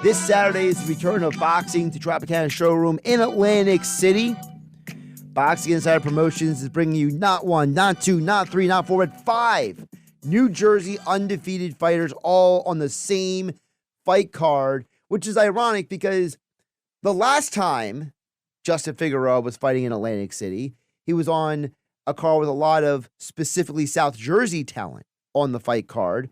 This Saturday is the return of boxing to Tropicana Showroom in Atlantic City. Boxing Insider Promotions is bringing you not one, not two, not three, not four, but 5 New Jersey undefeated fighters all on the same fight card, which is ironic because the last time Justin Figueroa was fighting in Atlantic City, he was on a card with a lot of specifically South Jersey talent on the fight card.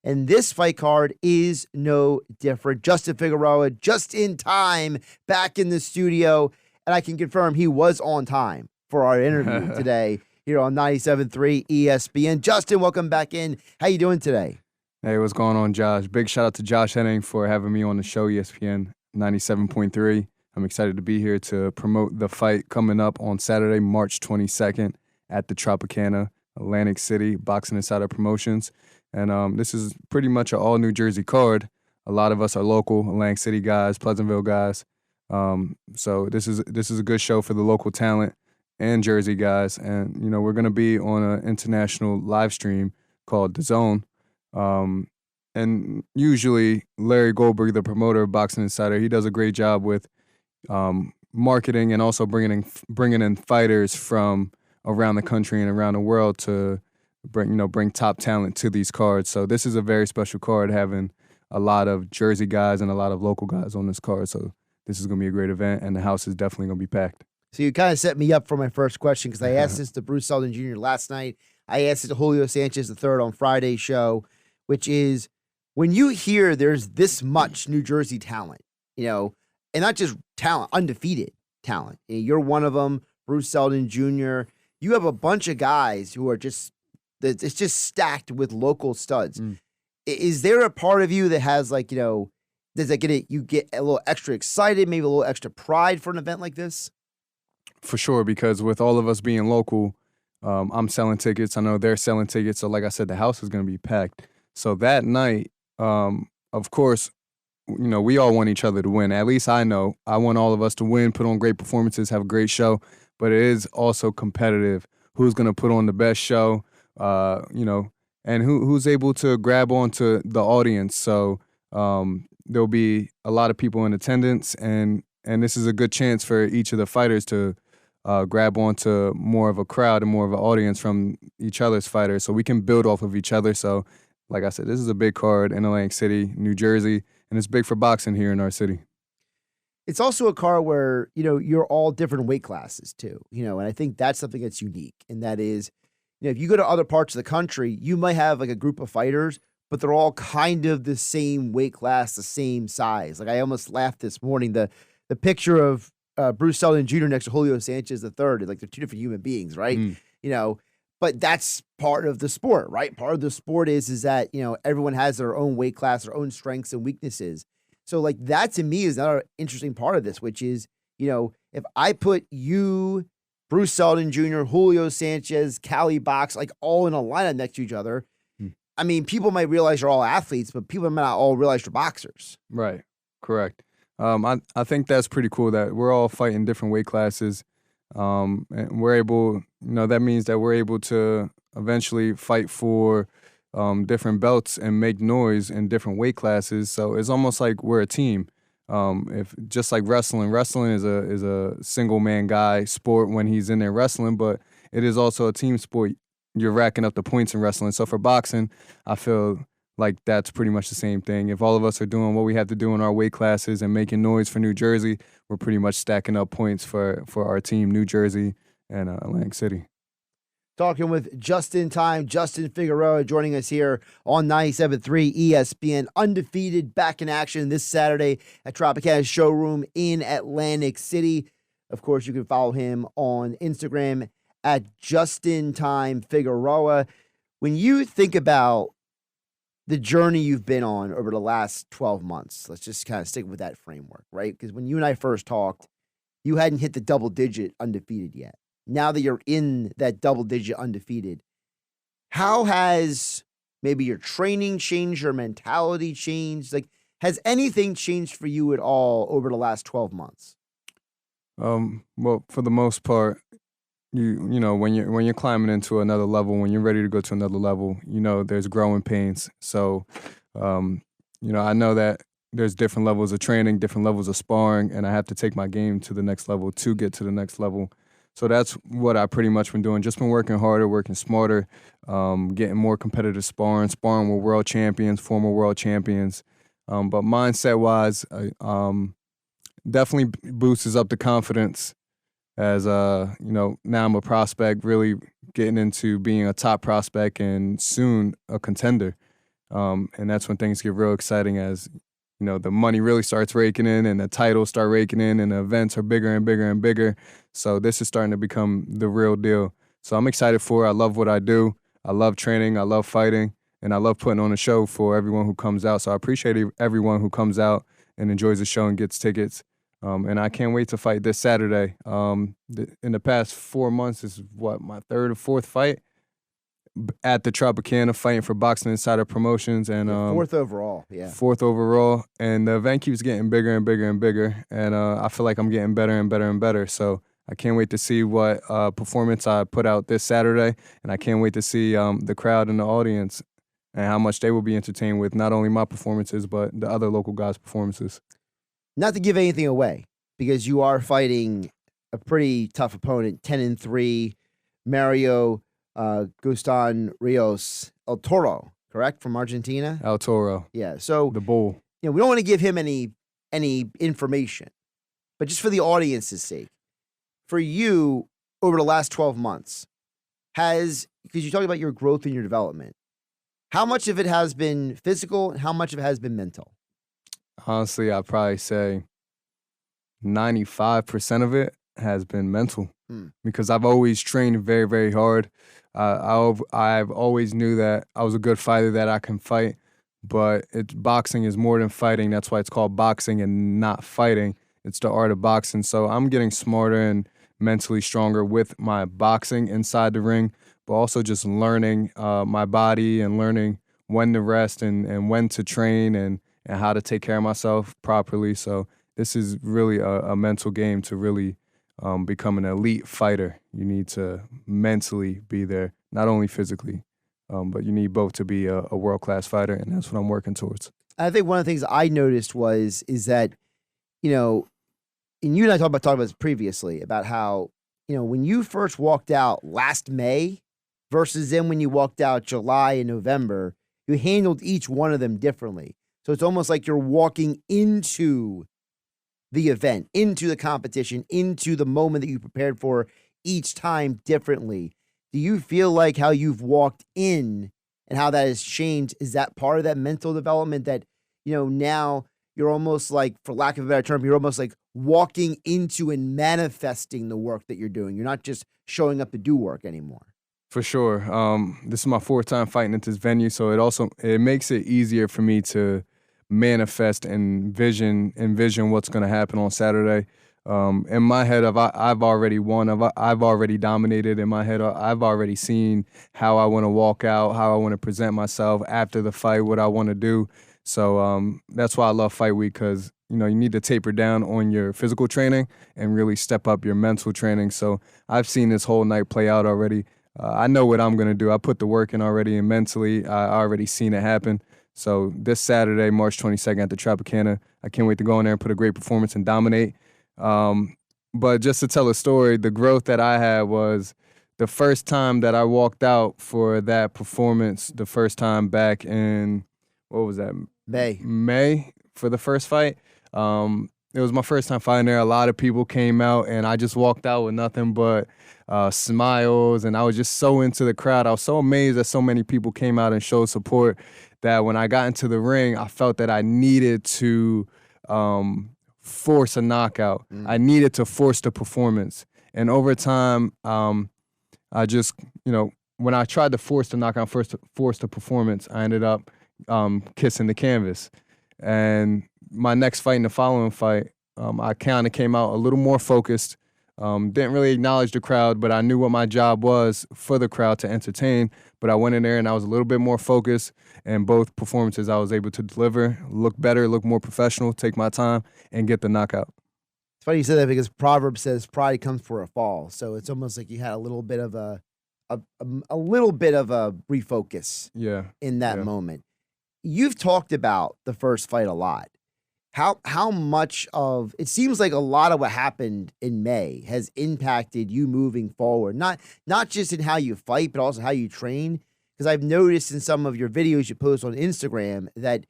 And this fight card is no different. Justin Figueroa just in time back in the studio. And I can confirm he was on time for our interview today here on 97.3 ESPN. Justin, welcome back in. How you doing today? Hey, what's going on, Josh? Big shout out to Josh Hennig for having me on the show, ESPN 97.3. I'm excited to be here to promote the fight coming up on Saturday, March 22nd at the Tropicana, Atlantic City, Boxing Insider Promotions. And this is pretty much an all New Jersey card. A lot of us are local, Atlantic City guys, Pleasantville guys. So this is a good show for the local talent and Jersey guys. And, you know, we're going to be on an international live stream called The Zone. And usually Larry Goldberg, the promoter of Boxing Insider, he does a great job with marketing and also bringing in fighters from around the country and around the world to bring top talent to these cards. So this is a very special card, having a lot of Jersey guys and a lot of local guys on this card. So this is going to be a great event, and the house is definitely going to be packed. So you kind of set me up for my first question because I asked this to Bruce Seldon Jr. last night. I asked it to Julio Sanchez III on Friday's show, which is when you hear there's this much New Jersey talent, you know, and not just talent, undefeated talent. You're one of them, Bruce Seldon Jr. You have a bunch of guys who are it's just stacked with local studs. Is there a part of you that has does that you get a little extra excited, maybe a little extra pride for an event like this? For sure, because with all of us being local, I'm selling tickets. I know they're selling tickets. So like I said, the house is going to be packed. So that night, of course, you know, we all want each other to win. At least I know. I want all of us to win, put on great performances, have a great show. But it is also competitive. Who's going to put on the best show? And who's able to grab onto the audience. So there'll be a lot of people in attendance, and this is a good chance for each of the fighters to grab onto more of a crowd and more of an audience from each other's fighters, so we can build off of each other. So, like I said, this is a big card in Atlantic City, New Jersey, and it's big for boxing here in our city. It's also a card where, you know, you're all different weight classes too, you know, and I think that's something that's unique, and that is, you know, if you go to other parts of the country, you might have like a group of fighters, but they're all kind of the same weight class, the same size. Like I almost laughed this morning, the picture of Bruce Seldon Jr. next to Julio Sanchez III, like they're two different human beings, right? You know, but that's part of the sport, right? Part of the sport is that, you know, everyone has their own weight class, their own strengths and weaknesses. So like that to me is another interesting part of this, which is, you know, if I put you, Bruce Seldon Jr., Julio Sanchez, Cali Box, like all in a lineup next to each other, I mean, people might realize you're all athletes, but people might not all realize you're boxers. Right. Correct. I think that's pretty cool that we're all fighting different weight classes. And we're able, you know, that means that we're able to eventually fight for different belts and make noise in different weight classes. So it's almost like we're a team. If just like wrestling is a single man guy sport when he's in there wrestling, but it is also a team sport. You're racking up the points in wrestling. So for boxing, I feel like that's pretty much the same thing. If all of us are doing what we have to do in our weight classes and making noise for New Jersey, we're pretty much stacking up points for our team, New Jersey and Atlantic City. Talking with Justin Figueroa, joining us here on 97.3 ESPN. Undefeated, back in action this Saturday at Tropicana Showroom in Atlantic City. Of course, you can follow him on Instagram at Justin Figueroa. When you think about the journey you've been on over the last 12 months, let's just kind of stick with that framework, right? Because when you and I first talked, you hadn't hit the double-digit undefeated yet. Now that you're in that double-digit undefeated, how has maybe your training changed, your mentality changed? Like, has anything changed for you at all over the last 12 months? Well, for the most part, you know, when you're climbing into another level, when you're ready to go to another level, you know, there's growing pains. So, you know, I know that there's different levels of training, different levels of sparring, and I have to take my game to the next level to get to the next level. So that's what I pretty much been doing. Just been working harder, working smarter, getting more competitive sparring with world champions, former world champions. But mindset-wise, definitely boosts up the confidence as, now I'm a prospect, really getting into being a top prospect and soon a contender. And that's when things get real exciting as, the money really starts raking in and the titles start raking in and the events are bigger and bigger and bigger. So this is starting to become the real deal. So I'm excited for it. I love what I do. I love training. I love fighting. And I love putting on a show for everyone who comes out. So I appreciate everyone who comes out and enjoys the show and gets tickets. And I can't wait to fight this Saturday. In the past 4 months, this is my third or fourth fight at the Tropicana, fighting for Boxing Insider Promotions, and fourth overall, yeah. Fourth overall, and the event keeps getting bigger and bigger and bigger, and I feel like I'm getting better and better and better. So I can't wait to see what performance I put out this Saturday, and I can't wait to see the crowd and the audience and how much they will be entertained with not only my performances but the other local guys' performances. Not to give anything away, because you are fighting a pretty tough opponent, 10-3, Mario Gustan Rios El Toro, correct, from Argentina? El Toro. Yeah. So the bull. We don't want to give him any information, but just for the audience's sake, for you over the last 12 months, because you talk about your growth and your development, how much of it has been physical and how much of it has been mental? Honestly, I'd probably say 95% of it has been mental, because I've always trained very, very hard. I've always knew that I was a good fighter, that I can fight, but boxing is more than fighting. That's why it's called boxing and not fighting. It's the art of boxing. So I'm getting smarter and mentally stronger with my boxing inside the ring, but also just learning my body and learning when to rest and when to train and how to take care of myself properly. So this is really a mental game to really become an elite fighter. You need to mentally be there, not only physically, but you need both to be a world-class fighter, and that's what I'm working towards. I think one of the things I noticed is that, and you and I talked about this previously, about how, when you first walked out last May versus then when you walked out July and November, you handled each one of them differently. So it's almost like you're walking into the event, into the competition, into the moment that you prepared for each time differently. Do you feel like how you've walked in and how that has changed, is that part of that mental development that, now you're almost like, for lack of a better term, you're almost like walking into and manifesting the work that you're doing? You're not just showing up to do work anymore. For sure. This is my fourth time fighting at this venue, so it makes it easier for me to manifest and envision what's going to happen on Saturday. In my head, I've already won. I've already dominated. In my head, I've already seen how I want to walk out, how I want to present myself after the fight, what I want to do. So that's why I love Fight Week, because you need to taper down on your physical training and really step up your mental training. So I've seen this whole night play out already. I know what I'm going to do. I put the work in already, and mentally, I already seen it happen. So this Saturday, March 22nd at the Tropicana, I can't wait to go in there and put a great performance and dominate. But just to tell a story, the growth that I had was the first time that I walked out for that performance, the first time back in, what was that? May for the first fight. It was my first time fighting there. A lot of people came out, and I just walked out with nothing but smiles, and I was just so into the crowd. I was so amazed that so many people came out and showed support, that when I got into the ring, I felt that I needed to force a knockout. I needed to force the performance. And over time, I just, when I tried to force the knockout, force the performance, I ended up kissing the canvas. And my next fight and the following fight, I kind of came out a little more focused. Didn't really acknowledge the crowd, but I knew what my job was for the crowd to entertain. But I went in there and I was a little bit more focused. And both performances I was able to deliver, look better, look more professional, take my time, and get the knockout. It's funny you said that, because Proverbs says pride comes for a fall. So it's almost like you had a little bit of a little bit of a refocus in that moment. You've talked about the first fight a lot. how much of it seems like a lot of what happened in May has impacted you moving forward, not just in how you fight, but also how you train. Because I've noticed in some of your videos you post on Instagram that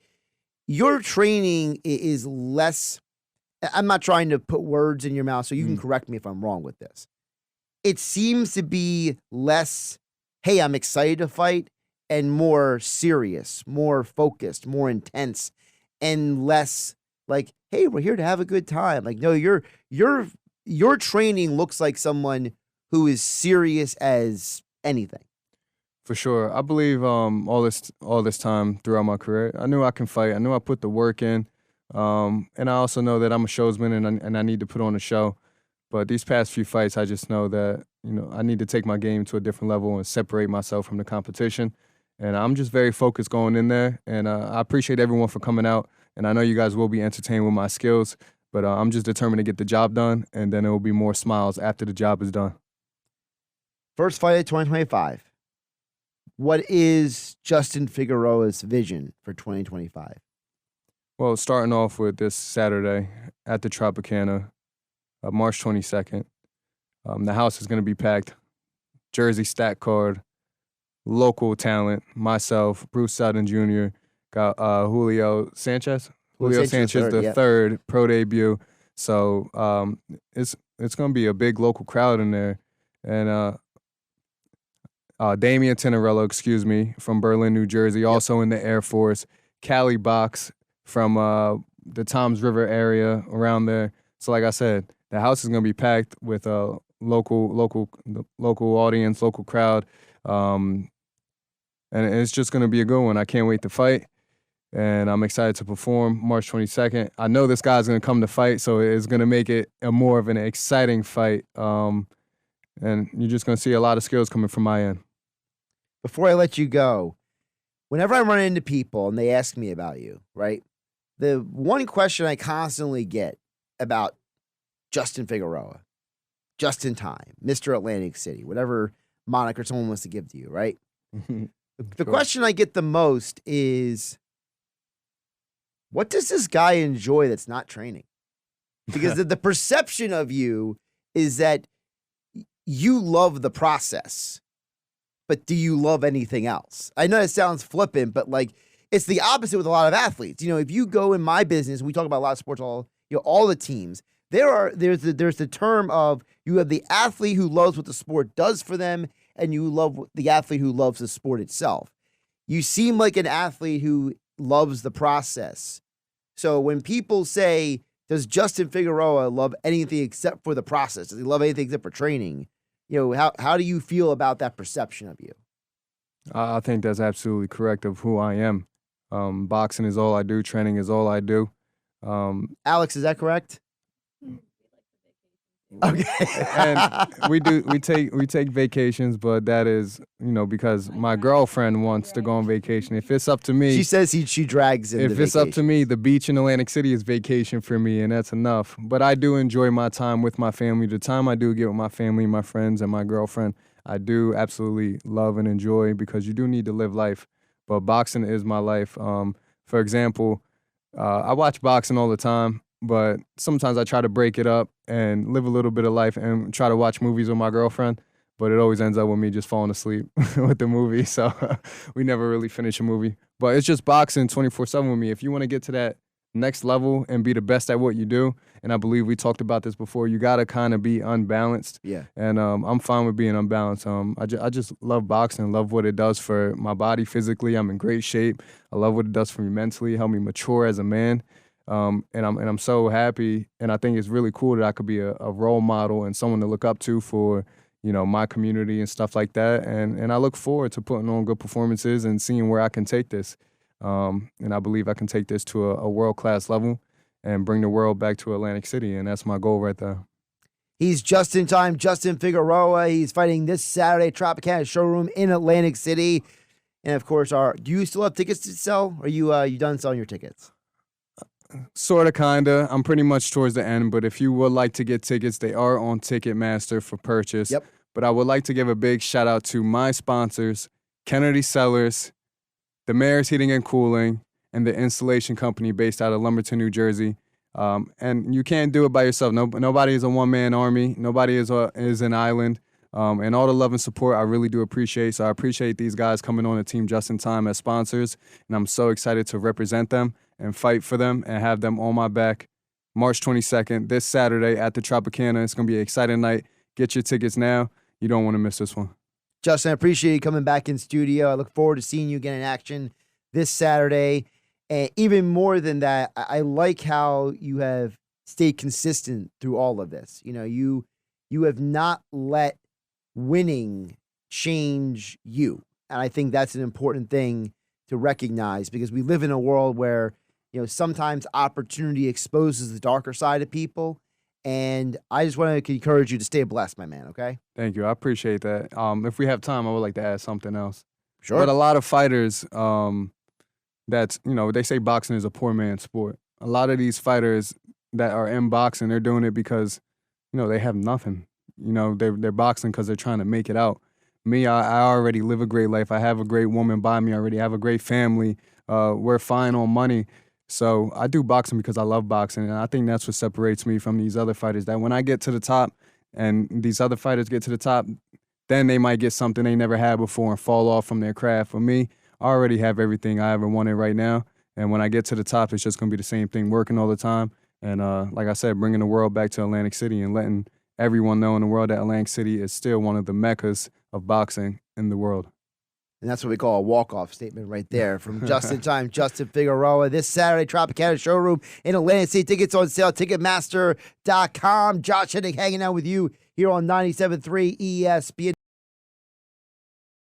your training is less. I'm not trying to put words in your mouth, so you can correct me if I'm wrong with this. It seems to be less, hey, I'm excited to fight, and more serious, more focused, more intense, and less like, hey, we're here to have a good time. Like, no, your training looks like someone who is serious as anything. For sure. I believe all this time throughout my career, I knew I can fight. I knew I put the work in. And I also know that I'm a showsman and I need to put on a show. But these past few fights, I just know that, I need to take my game to a different level and separate myself from the competition. And I'm just very focused going in there. And I appreciate everyone for coming out. And I know you guys will be entertained with my skills. But I'm just determined to get the job done. And then there will be more smiles after the job is done. First fight of 2025. What is Justin Figueroa's vision for 2025? Well, starting off with this Saturday at the Tropicana, March 22nd. The house is going to be packed. Jersey stack card, local talent, myself, Bruce Sutton Jr., got Julio Sanchez. Julio Sanchez the third pro debut. So it's going to be a big local crowd in there. And Damian Tenerello, from Berlin, New Jersey, also in the Air Force. Cali Box from the Toms River area around there. So like I said, the house is going to be packed with a local audience, local crowd. And it's just going to be a good one. I can't wait to fight. And I'm excited to perform March 22nd. I know this guy's going to come to fight, so it's going to make it a more of an exciting fight. And you're just going to see a lot of skills coming from my end. Before I let you go, whenever I run into people and they ask me about you, right, the one question I constantly get about Justin Figueroa, Just in Time, Mr. Atlantic City, whatever moniker someone wants to give to you, right? The question I get the most is, what does this guy enjoy that's not training? Because the perception of you is that you love the process, but do you love anything else? I know it sounds flippant, but like it's the opposite with a lot of athletes. If you go in my business, we talk about a lot of sports, all the teams. There's the term of you have the athlete who loves what the sport does for them, and you love the athlete who loves the sport itself. You seem like an athlete who loves the process. So when people say, does Justin Figueroa love anything except for the process? Does he love anything except for training? How do you feel about that perception of you? I think that's absolutely correct of who I am. Boxing is all I do. Training is all I do. Alex, is that correct? Okay. And we take vacations, but that is, because my girlfriend wants to go on vacation. If it's up to me, she says she drags in. If it's up to me, the beach in Atlantic City is vacation for me, and that's enough. But I do enjoy my time with my family. The time I do get with my family, my friends, and my girlfriend, I do absolutely love and enjoy, because you do need to live life. But boxing is my life. For example, I watch boxing all the time, but sometimes I try to break it up and live a little bit of life and try to watch movies with my girlfriend, but it always ends up with me just falling asleep with the movie, so we never really finish a movie. But it's just boxing 24/7 with me. If you want to get to that next level and be the best at what you do, and I believe we talked about this before, you got to kind of be unbalanced. Yeah. And I'm fine with being unbalanced. I just love boxing, love what it does for my body physically. I'm in great shape. I love what it does for me mentally, help me mature as a man. And I'm so happy, and I think it's really cool that I could be a role model and someone to look up to for, my community and stuff like that. And I look forward to putting on good performances and seeing where I can take this. And I believe I can take this to a world-class level and bring the world back to Atlantic City, and that's my goal right there. He's Just in Time, Justin Figueroa. He's fighting this Saturday, Tropicana Showroom in Atlantic City. And of course, do you still have tickets to sell? Or are you done selling your tickets? Sort of, kind of. I'm pretty much towards the end, but if you would like to get tickets, they are on Ticketmaster for purchase. Yep. But I would like to give a big shout out to my sponsors, Kennedy Sellers, the Mayor's Heating and Cooling, and the installation company based out of Lumberton, New Jersey. And you can't do it by yourself. Nobody is a one-man army. Nobody is an island. And all the love and support I really do appreciate. So I appreciate these guys coming on the team just in time as sponsors. And I'm so excited to represent them and fight for them and have them on my back March 22nd, this Saturday at the Tropicana. It's going to be an exciting night. Get your tickets now. You don't want to miss this one. Justin, I appreciate you coming back in studio. I look forward to seeing you again in action this Saturday. And even more than that, I like how you have stayed consistent through all of this. You know, you have not let winning change you. And I think that's an important thing to recognize, because we live in a world where, you know, sometimes opportunity exposes the darker side of people. And I just want to encourage you to stay blessed, my man, okay? Thank you. I appreciate that. If we have time, I would like to add something else. Sure. But a lot of fighters, that's, you know, they say boxing is a poor man's sport. A lot of these fighters that are in boxing, they're doing it because, you know, they have nothing. You know, they're boxing because they're trying to make it out. Me, I already live a great life. I have a great woman by me already. I have a great family. We're fine on money. So I do boxing because I love boxing, and I think that's what separates me from these other fighters, that when I get to the top and these other fighters get to the top, then they might get something they never had before and fall off from their craft. For me, I already have everything I ever wanted right now, and when I get to the top, it's just going to be the same thing, working all the time. And like I said, bringing the world back to Atlantic City and letting everyone know in the world that Atlantic City is still one of the meccas of boxing in the world. And that's what we call a walk-off statement right there from just-in-time Justin Figueroa. This Saturday, Tropicana Showroom in Atlantic City. Tickets on sale, Ticketmaster.com. Josh Hennig hanging out with you here on 97.3 ESPN.